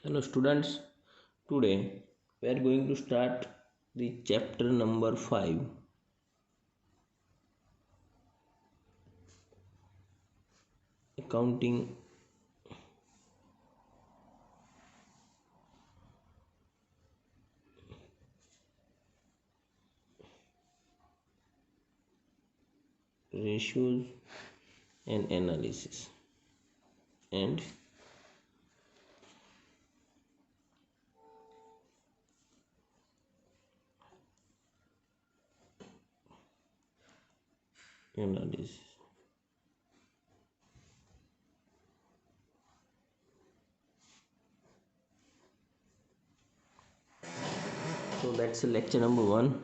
Hello students, today we are going to start the chapter number 5, accounting ratios and analysis. And analysis. So that's lecture number 1.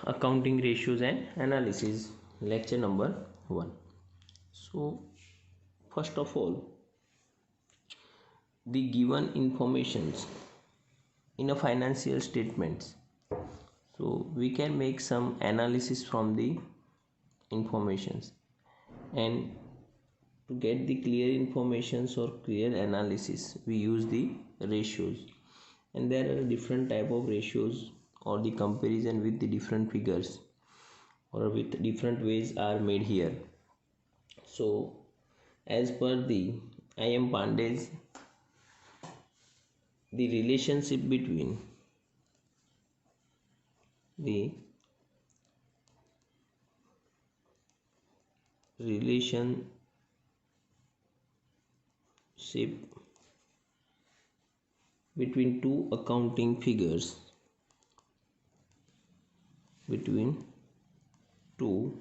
Accounting ratios and analysis, lecture number 1. So first of all, the given informations in a financial statements. So we can make some analysis from the informations, and to get the clear informations or clear analysis we use the ratios, and there are different type of ratios or the comparison with the different figures or with different ways are made here. So as per the I.M. Pandey's, the relationship between the relationship between two accounting figures, between two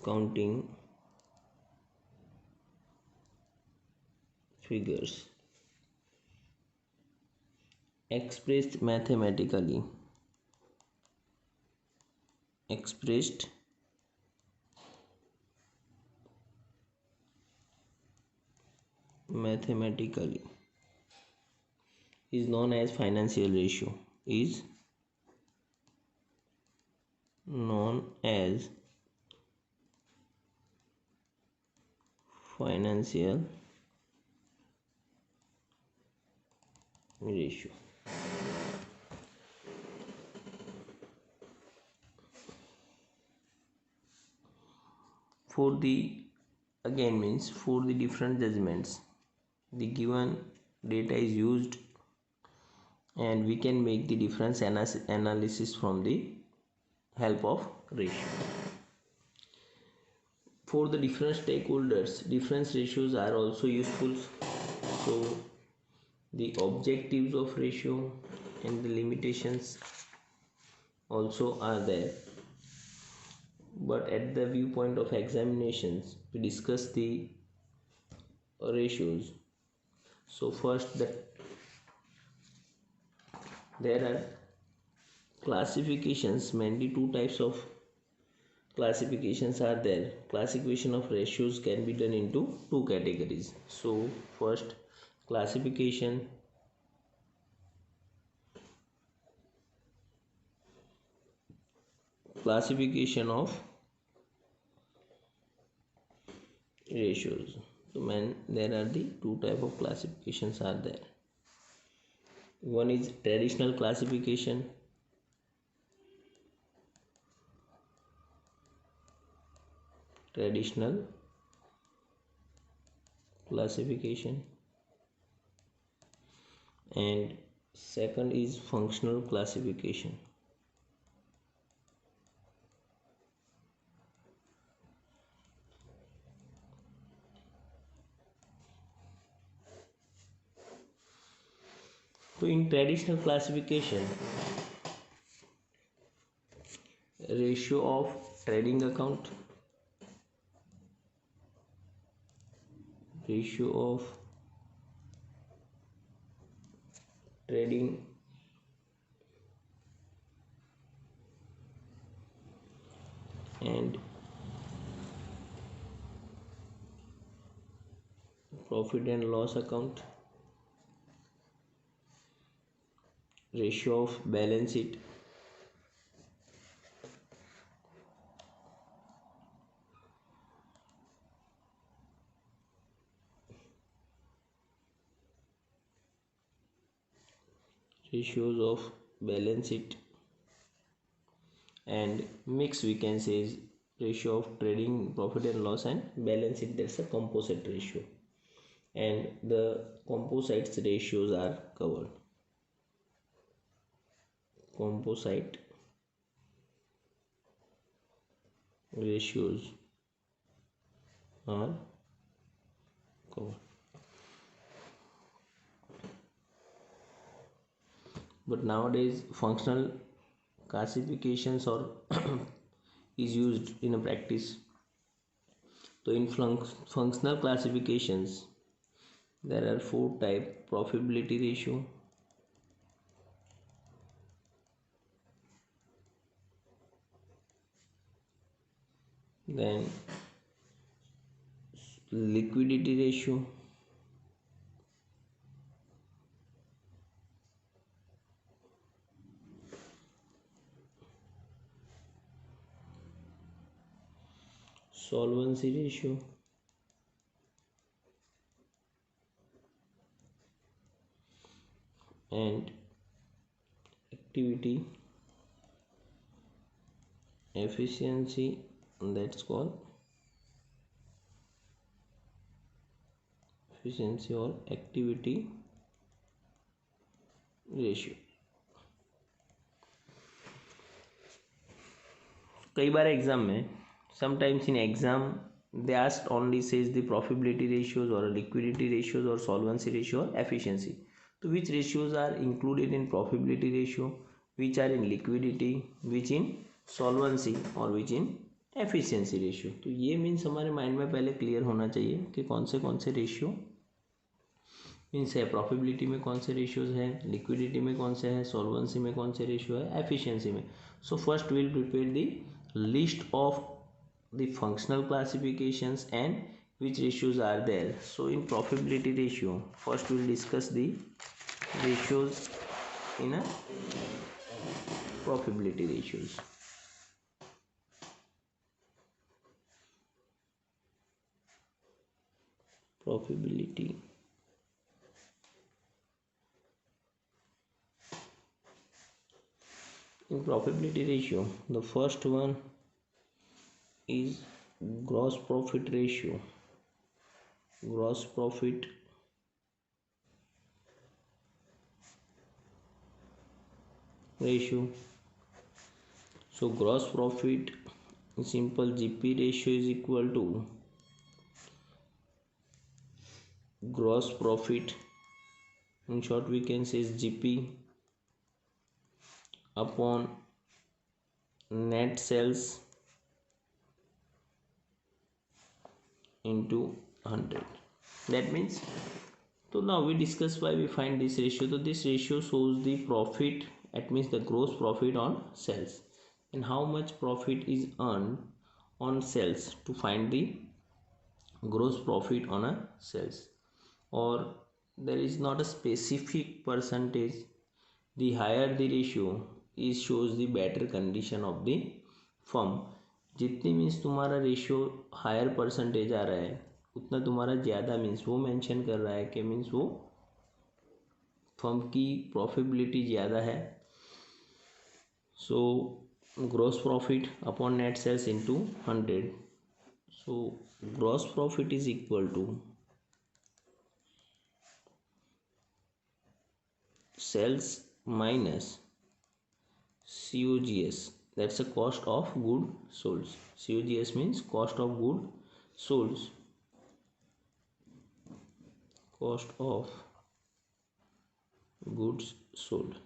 accounting figures expressed mathematically, is known as financial ratio, is known as financial ratio. For the for the different judgments, the given data is used and we can make the difference analysis from the help of ratio. For the different stakeholders, difference ratios are also useful. So the objectives of ratio and the limitations also are there, but at the viewpoint of examinations we discuss the ratios. So first, there are classifications. Mainly two types of classifications are there. Classification of ratios can be done into two categories. So first, classification of ratios. So there are the two type of classifications are there. One is traditional classification, and second is functional classification. So in traditional classification, ratio of trading account, ratio of trading and profit and loss account, ratio of balance sheet, ratios of balance sheet, and mix we can say is ratio of trading profit and loss and balance sheet. That's a composite ratio, and the composites ratios are covered. Composite ratios are covered. But nowadays functional classifications or is used in a practice. So in functional classifications there are four type: profitability ratio, then liquidity ratio, solvency ratio, and activity efficiency, and that's called efficiency or activity ratio. कई बार exam में sometimes in exam they asked only says the profitability ratios or liquidity ratios or solvency ratio or efficiency. So which ratios are included in profitability ratio, which are in liquidity, which in solvency और which in efficiency ratio. तो ये means हमारे mind में पहले clear होना चाहिए कि कौन से रेशियो मीन्स है, प्रॉफिटेबिलिटी में कौन से रेशियोज हैं, लिक्विडिटी में कौन से है, सॉल्वेंसी में कौन से रेशियो है, एफिशिएंसी में. So first will prepare the list of the functional classifications and which ratios are there. So in profitability ratio, first we will discuss the ratios in a profitability ratios. Profitability in profitability ratio, the first one is gross profit ratio. Gross profit ratio. So gross profit in simple GP ratio is equal to gross profit, in short we can say is GP upon net sales into 100. That means, so now we discuss why we find this ratio. So this ratio shows the profit, that means the gross profit on sales, and how much profit is earned on sales to find the gross profit on a sales. Or there is not a specific percentage. The higher the ratio is shows the better condition of the firm. जितनी means तुम्हारा ratio higher percentage आ रहा है उतना तुम्हारा ज़्यादा means वो mention कर रहा है कि मीन्स वो फर्म की प्रॉफिटेबिलिटी ज़्यादा है. So gross profit upon net sales into 100. So gross profit is equal to sales minus COGS, that's a cost of good sold. COGS means cost of good sold. Cost of goods sold.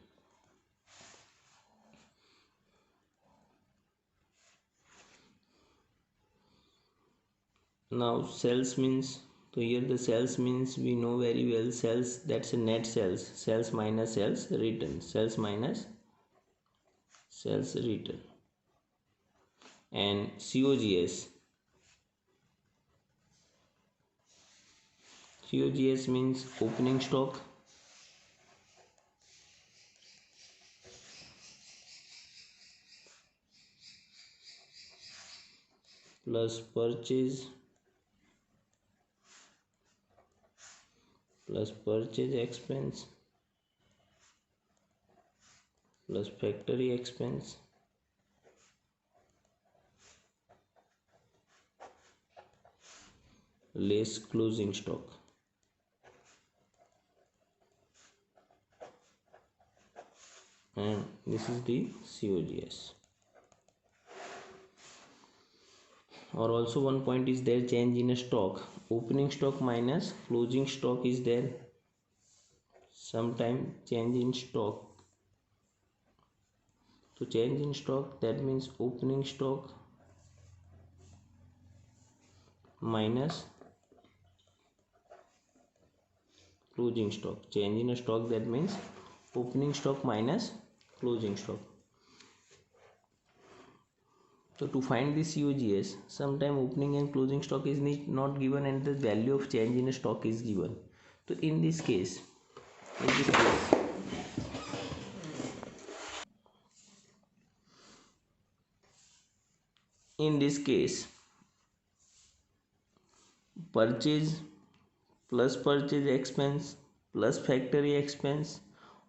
Now sales means, so here the sales means we know very well sales, that's a net sales. Sales minus sales return. Sales minus sales return. And COGS means opening stock plus purchase expense plus factory expense less closing stock. And this is the COGS. Or also one point is there, change in a stock, opening stock minus closing stock is there. Sometime change in stock, so change in stock, that means opening stock minus closing stock. Change in a stock, that means opening stock minus closing stock. So to find the COGS, sometime opening and closing stock is not given and the value of change in a stock is given. So in this case purchase plus purchase expense plus factory expense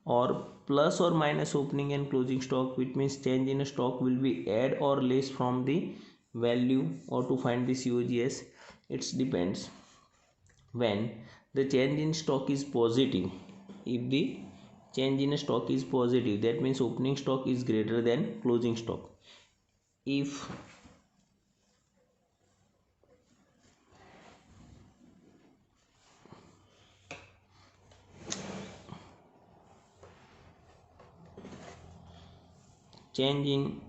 or plus or minus opening and closing stock, which means change in a stock will be add or less from the value. Or to find the COGS, it depends. When the change in stock is positive, if the change in a stock is positive, that means opening stock is greater than closing stock. If change in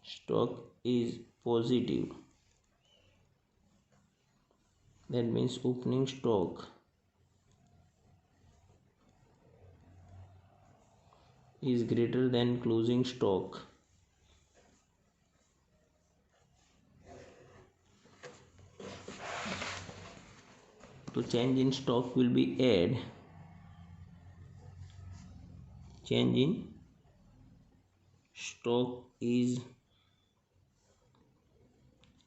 stock is positive, that means opening stock is greater than closing stock. So change in stock will be add, change in stock is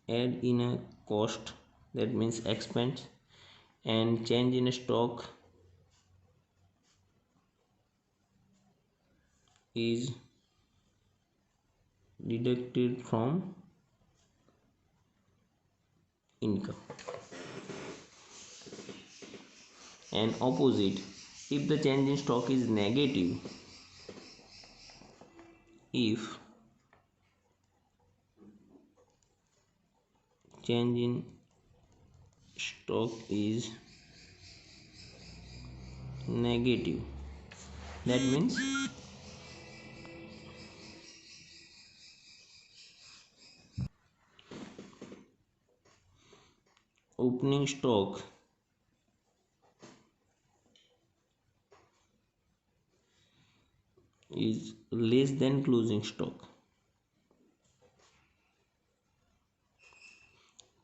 add in a cost, that means expense, and change in stock is deducted from income. And opposite, if the change in stock is negative, if change in stock is negative, that means opening stock is less than closing stock.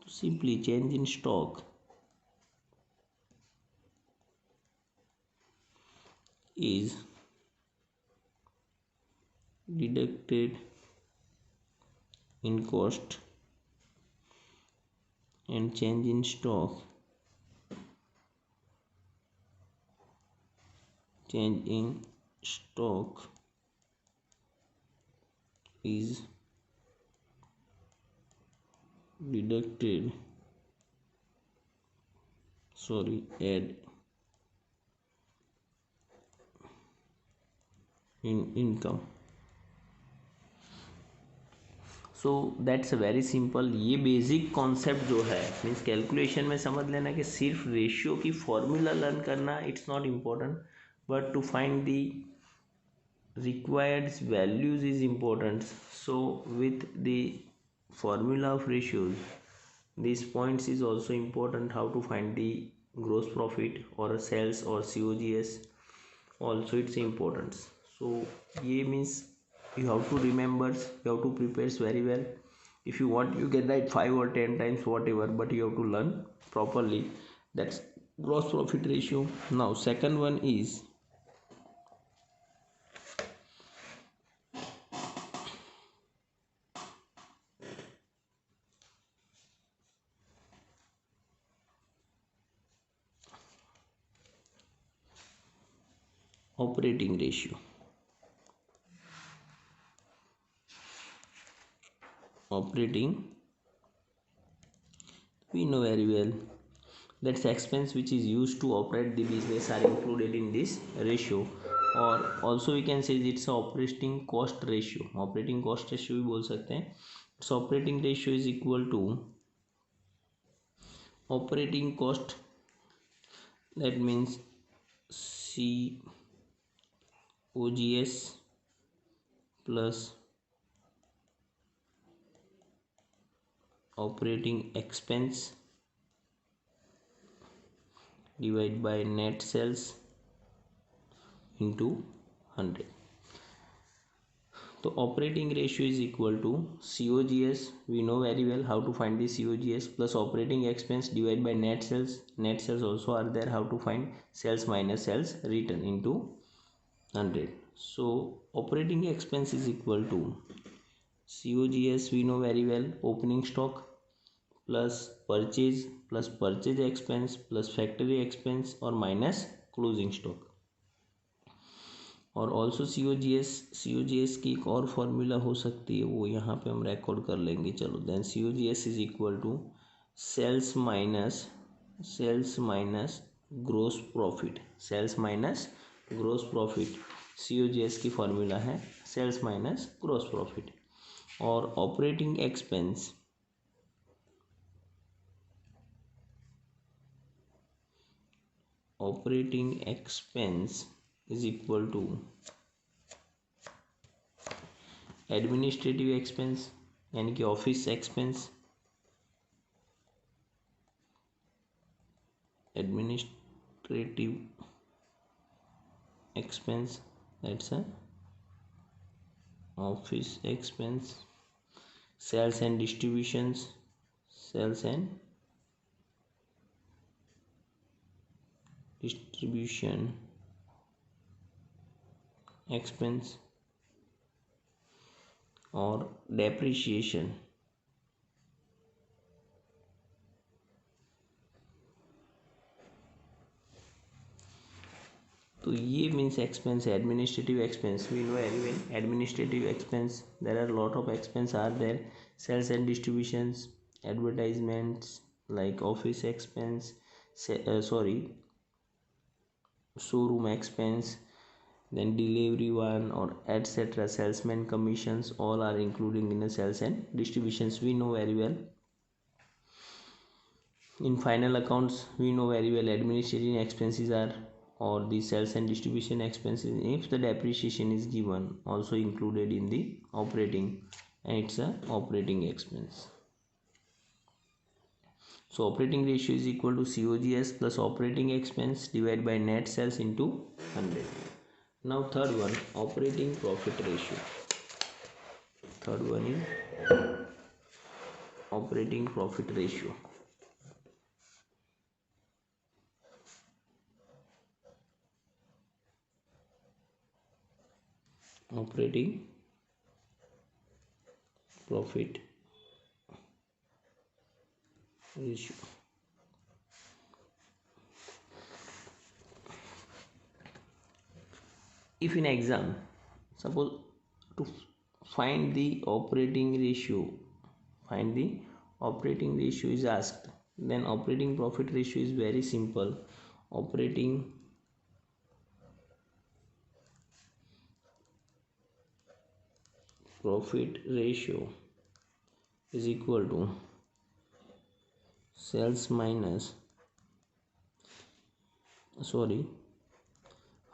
Simply change in stock is deducted in cost, and change in stock is deducted add in income. So that's very simple. ये basic concept जो है means calculation में समझ लेना कि सिर्फ ratio की formula learn करना it's not important, but to find the required values is important. So with the formula of ratios, these points is also important. How to find the gross profit or sales or COGS also it's important. So ये means you have to remember, you have to prepare very well. If you want you can write 5 or 10 times whatever, but you have to learn properly. That's gross profit ratio. Now second one is operating ratio. Operating, we know very well that's expense which is used to operate the business are included in this ratio, or also we can say it's a operating cost ratio. Operating cost ratio भी बोल सकते हैं. So operating ratio is equal to operating cost, that means COGS plus operating expense divided by net sales into 100. So operating ratio is equal to COGS, we know very well how to find the COGS, plus operating expense divided by net sales. Net sales also are there, how to find sales minus sales return into 100. So operating expense is equal to COGS, we know very well, opening stock plus purchase expense plus factory expense और minus closing stock. और also COGS की एक और formula हो सकती है, वो यहाँ पे हम रिकॉर्ड कर लेंगे. चलो then COGS is equal to sales minus gross profit. Sales minus gross profit, COGS की फॉर्मूला है सेल्स माइनस ग्रोस प्रॉफिट. और operating expense is equal to administrative expense, यानी कि office expense, administrative expense that's a office expense, sales and distributions, sales and distribution expense, और depreciation. तो ये means expense है. Administrative expense we know very well. Administrative expense there are lot of expense are there. Sales and distributions, advertisements like office expense, showroom expense, then delivery one or etc. salesman commissions, all are including in the sales and distributions, we know very well. In final accounts we know very well administrative expenses are, or the sales and distribution expenses, if the depreciation is given, also included in the operating, and it's a operating expense. So operating ratio is equal to COGS plus operating expense divided by net sales into 100. Now third one, operating profit ratio. Third one is operating profit ratio. Operating profit ratio. If in exam, suppose to find the operating ratio is asked, then operating profit ratio is very simple. Operating profit ratio is equal to sales minus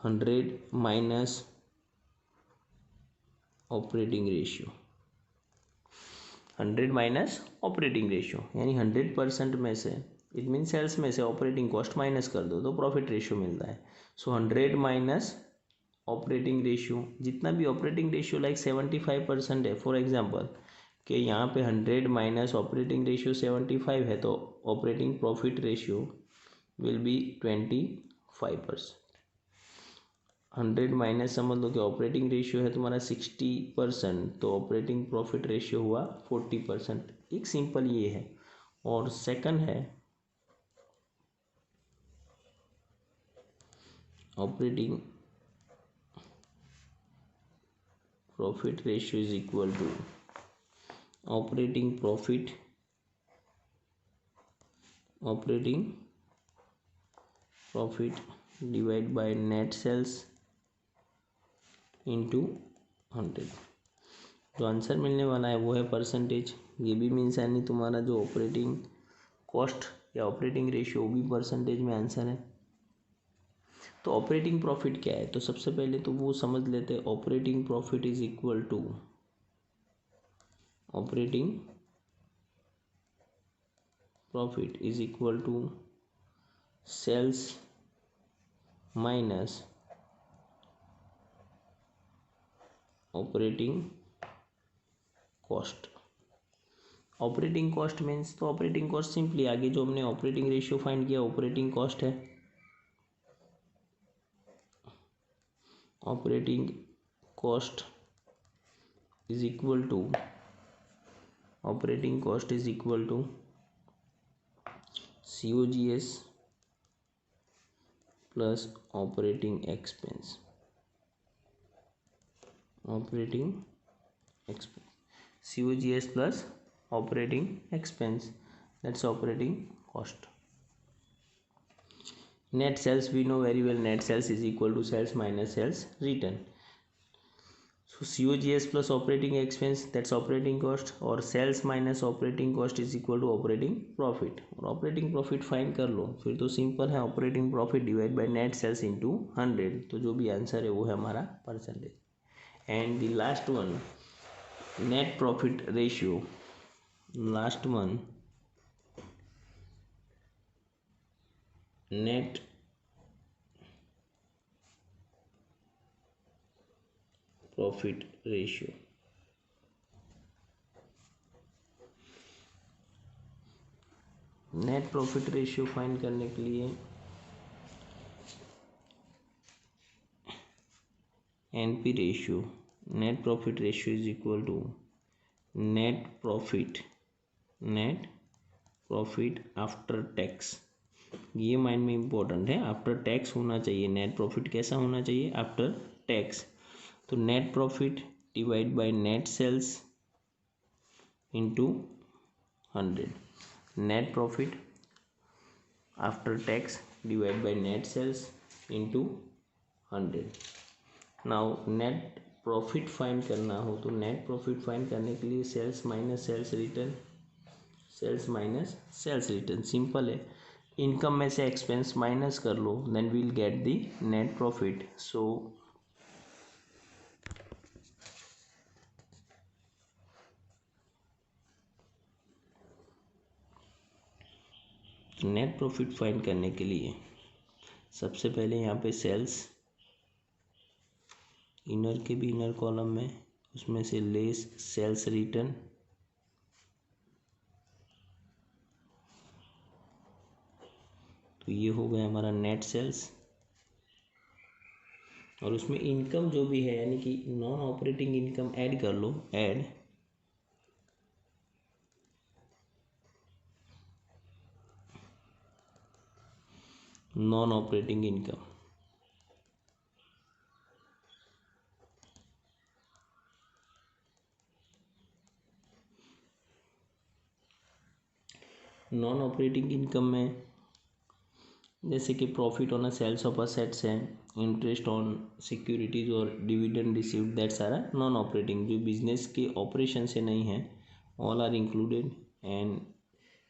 100 minus operating ratio. 100 minus operating ratio, यानी 100% में से, it mean sales में से operating cost minus कर दो तो profit ratio मिलता है. सो 100 माइनस ऑपरेटिंग रेशियो, जितना भी ऑपरेटिंग रेशियो लाइक 75% है फॉर एग्जांपल, कि यहाँ पे 100 माइनस ऑपरेटिंग रेशियो 75 है, तो operating profit ratio will be 25%. 100 minus समझ लो कि ऑपरेटिंग रेशियो है तुम्हारा 60%, तो ऑपरेटिंग प्रॉफिट रेशियो हुआ 40%. एक सिंपल ये है. और सेकंड है operating profit ratio is equal to operating profit divided by net sales into 100। जो आंसर मिलने वाला है वो है परसेंटेज। ये भी मीन्स यानी तुम्हारा जो ऑपरेटिंग कॉस्ट या ऑपरेटिंग रेशियो भी परसेंटेज में आंसर है। तो ऑपरेटिंग प्रॉफिट क्या है, तो सबसे पहले तो वो समझ लेते हैं। Operating profit is equal to sales minus operating cost. Operating cost means, तो ऑपरेटिंग कॉस्ट सिंपली आगे जो हमने ऑपरेटिंग रेशियो फाइंड किया ऑपरेटिंग कॉस्ट है। Operating cost is equal to COGS plus operating expense. COGS plus operating expense, that's operating cost. Net sales, we know very well, net sales is equal to sales minus sales return. So COGS plus operating expense, that's operating cost, or sales minus operating cost is equal to operating profit। और operating profit find कर लो, फिर तो simple है, operating profit divide by net sales into 100। तो जो भी answer है वो है हमारा percentage. And the last one, net profit ratio, last one, net profit ratio। Net profit ratio find करने के लिए NP ratio, net profit ratio is equal to net profit after tax. ये माइंड में important है, after tax होना चाहिए। Net profit कैसा होना चाहिए, आफ्टर टैक्स। तो net profit divide by net sales into 100। Net profit after tax divide by net sales into 100। Now net profit find करना हो तो नेट प्रॉफिट फाइंड करने के लिए sales minus sales return, simple है। इनकम में से एक्सपेंस माइनस कर लो, then we'll get the net profit. So net profit find करने के लिए सबसे पहले यहाँ पे सेल्स, इनर के भी इनर कॉलम में, उसमें से लेस सेल्स रिटर्न, तो ये हो गया हमारा नेट सेल्स। और उसमें इनकम जो भी है यानी कि नॉन ऑपरेटिंग इनकम ऐड कर लो, add non operating income. Non operating income में जैसे कि profit on sales of assets है, इंटरेस्ट ऑन सिक्योरिटीज और dividend received, that's are non operating, जो बिजनेस के ऑपरेशन से नहीं है, all are included. And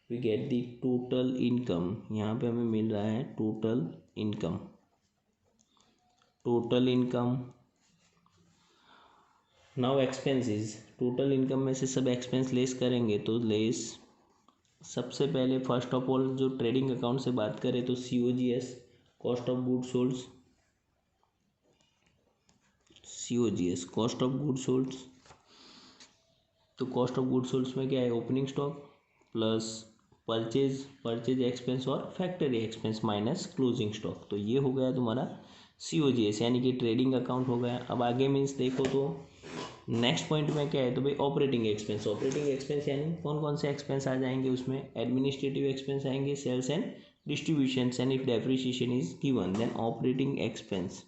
we get the total income, यहाँ पे हमें मिल रहा है total income. Now expenses, total income में से सब एक्सपेंस लेस करेंगे, तो लेस सबसे पहले फर्स्ट ऑफ ऑल जो ट्रेडिंग अकाउंट से बात करें तो COGS, cost of good solds, तो कॉस्ट ऑफ गुड सोल्ड्स में क्या है, opening stock plus purchase expense और factory expense minus closing stock. तो ये हो गया तुम्हारा COGS यानी कि ट्रेडिंग अकाउंट हो गया। अब आगे मीन्स देखो तो नेक्स्ट पॉइंट में क्या है, तो भाई ऑपरेटिंग एक्सपेंस यानी कौन कौन से एक्सपेंस आ जाएंगे उसमें, एडमिनिस्ट्रेटिव एक्सपेंस आएंगे, sales and distribution, and if depreciation is given then operating expense.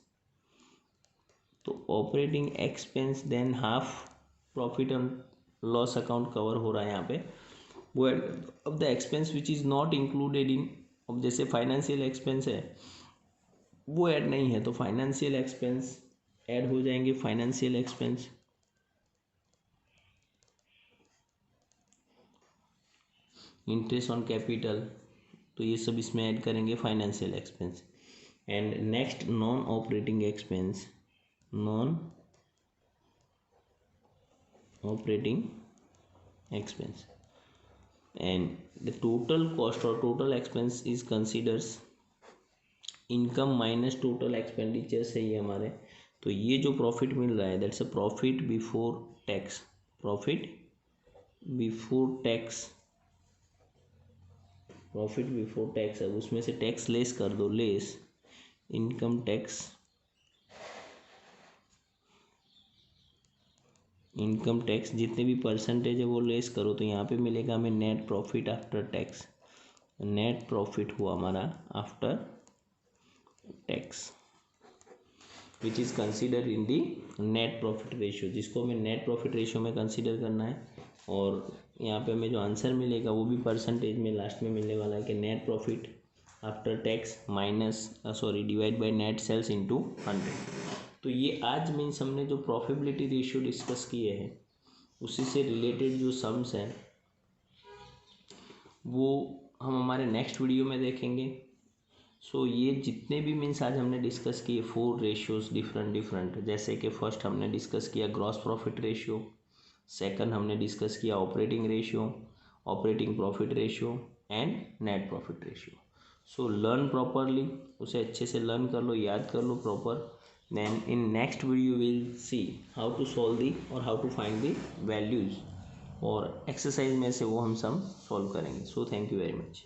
तो operating expense then half profit and loss account cover हो रहा है यहाँ पे। वो अब the expense which is not included in, अब जैसे फाइनेंशियल एक्सपेंस है वो ऐड नहीं है तो फाइनेंशियल एक्सपेंस ऐड हो जाएंगे। Financial expense, interest on capital, तो ये सब इसमें ऐड करेंगे financial expense. And next non operating expense, non operating expense, and the total cost or total expense is considers income minus total expenditure है ये हमारे। तो ये जो प्रॉफिट मिल रहा है that's a profit before tax, profit before tax, profit before tax. अब उसमें से टैक्स लेस कर दो, less income tax, income tax जितने भी परसेंटेज है वो लेस करो, तो यहाँ पे मिलेगा हमें net profit after tax. Net profit हुआ हमारा after tax which is consider in the net profit ratio, जिसको हमें नेट प्रॉफिट रेशियो में कंसिडर करना है। और यहाँ पे हमें जो आंसर मिलेगा वो भी परसेंटेज में लास्ट में मिलने वाला है कि net profit after tax minus divide by net sales into 100। तो ये आज मीन्स हमने जो प्रॉफिटेबिलिटी रेशियो डिस्कस किए हैं उसी से रिलेटेड जो सम्स हैं वो हम हमारे नेक्स्ट वीडियो में देखेंगे। सो ये जितने भी मीन्स आज हमने डिस्कस किए 4 रेशियोज डिफरेंट, जैसे कि फर्स्ट हमने डिस्कस किया ग्रॉस प्रॉफिट रेशियो, सेकंड हमने डिस्कस किया operating ratio, operating profit ratio and net profit ratio. So learn properly, उसे अच्छे से लर्न कर लो, याद कर लो proper. Then in next video will see how to solve the और how to find the values, और एक्सरसाइज में से वो हम सम सॉल्व करेंगे। So thank you very much.